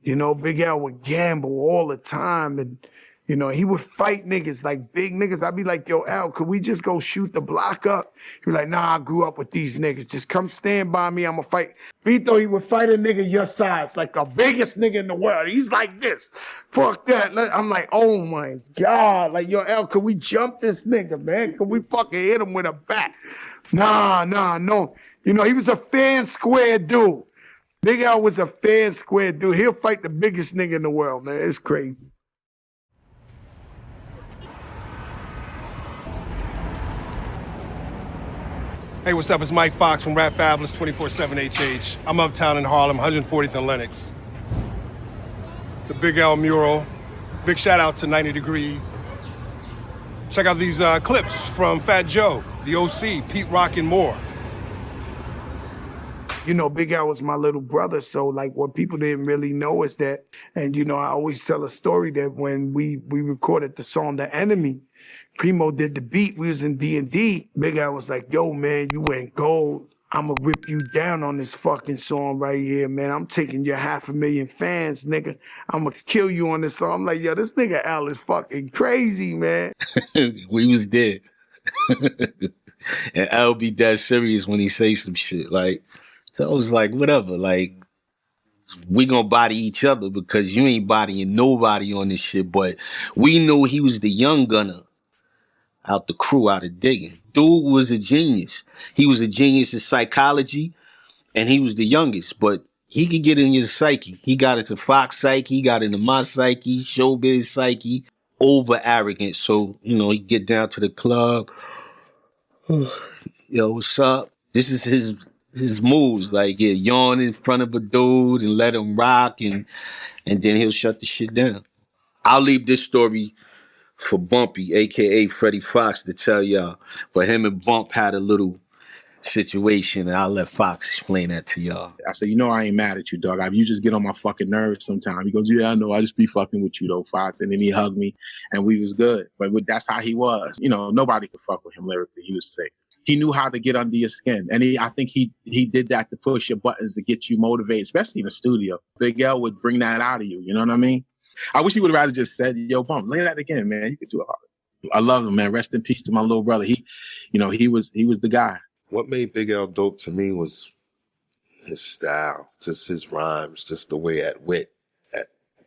You know, Big L would gamble all the time, and you know, he would fight niggas, like big niggas. I'd be like, yo, L, could we just go shoot the block up? He'd be like, nah, I grew up with these niggas. Just come stand by me, I'ma fight. Vito, he would fight a nigga your size, like the biggest nigga in the world. He's like this. Fuck that. I'm like, oh my God. Like, yo, L, could we jump this nigga, man? Could we fucking hit him with a bat? Nah, no. You know, he was a fan square dude. Big L was a fan square dude. He'll fight the biggest nigga in the world, man. It's crazy. Hey, what's up? It's Mike Foxx from RapFabulous 24/7 HH. I'm uptown in Harlem, 140th and Lenox. The Big L mural. Big shout out to 90 Degrees. Check out these clips from Fat Joe, the OC, Pete Rock, and more. You know, Big L was my little brother, so like what people didn't really know is that, and you know, I always tell a story that when we recorded the song The Enemy, Primo did the beat, we was in D&D, Big L was like, yo man, you went gold. I'ma rip you down on this fucking song right here, man. I'm taking your 500,000 fans, nigga. I'ma kill you on this song. I'm like, yo, this nigga L is fucking crazy, man. We was there. And L be dead serious when he say some shit. Like, so I was like, whatever, like, we gonna body each other because you ain't bodying nobody on this shit. But we knew he was the young gunner out the crew, out of Diggin. Dude was a genius. He was a genius in psychology, and he was the youngest, but he could get in your psyche. He got into Fox psyche, he got into my psyche, showbiz psyche, over arrogant. So, you know, he get down to the club. Yo, what's up? This is his moves, like, yeah, yawn in front of a dude and let him rock, and then he'll shut the shit down. I'll leave this story for Bumpy, a.k.a. Freddie Foxxx, to tell y'all. But him and Bump had a little situation, and I'll let Fox explain that to y'all. I said, you know, I ain't mad at you, dog. You just get on my fucking nerves sometimes. He goes, yeah, I know. I just be fucking with you, though, Fox. And then he hugged me, and we was good. But that's how he was. You know, nobody could fuck with him lyrically. He was sick. He knew how to get under your skin. And I think he did that to push your buttons, to get you motivated, especially in the studio. Big L would bring that out of you. You know what I mean? I wish he would have rather just said, yo, Bump, lay that again, man. You could do it harder. I love him, man. Rest in peace to my little brother. He was the guy. What made Big L dope to me was his style, just his rhymes, just the way at wit. At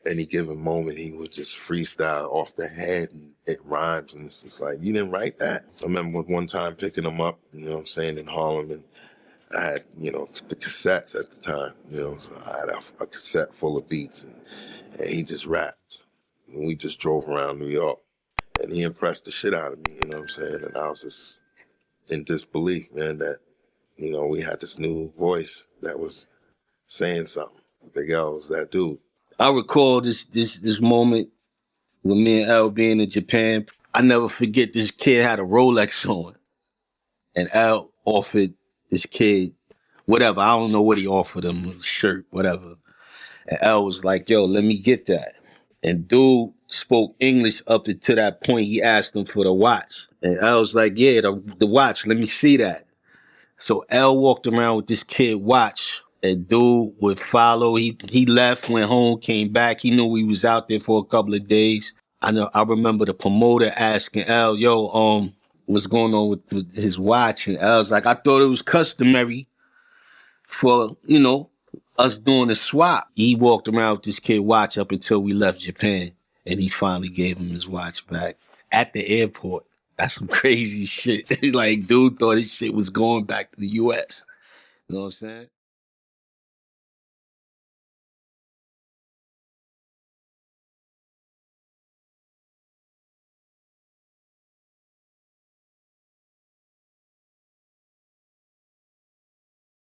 any given moment, he would just freestyle off the head, and it rhymes. And it's just like, you didn't write that? I remember one time picking him up, you know what I'm saying, in Harlem, and I had, you know, the cassettes at the time, you know, so I had a cassette full of beats, and he just rapped. And we just drove around New York, and he impressed the shit out of me, you know what I'm saying? And I was just in disbelief, man, that, you know, we had this new voice that was saying something. Big L was that dude. I recall this moment with me and L being in Japan. I never forget, this kid had a Rolex on, and L offered this kid whatever. I don't know what he offered him, a shirt, whatever. And L was like, yo, let me get that. And dude spoke English up until that point. He asked him for the watch. And L was like, yeah, the watch, let me see that. So L walked around with this kid watch. And dude would follow. He left, went home, came back. He knew he was out there for a couple of days. I remember the promoter asking L, yo, what's going on with his watch? And L's like, I thought it was customary for, you know, us doing a swap. He walked around with this kid watch up until we left Japan, and he finally gave him his watch back at the airport. That's some crazy shit. Like, dude thought his shit was going back to the U.S. You know what I'm saying?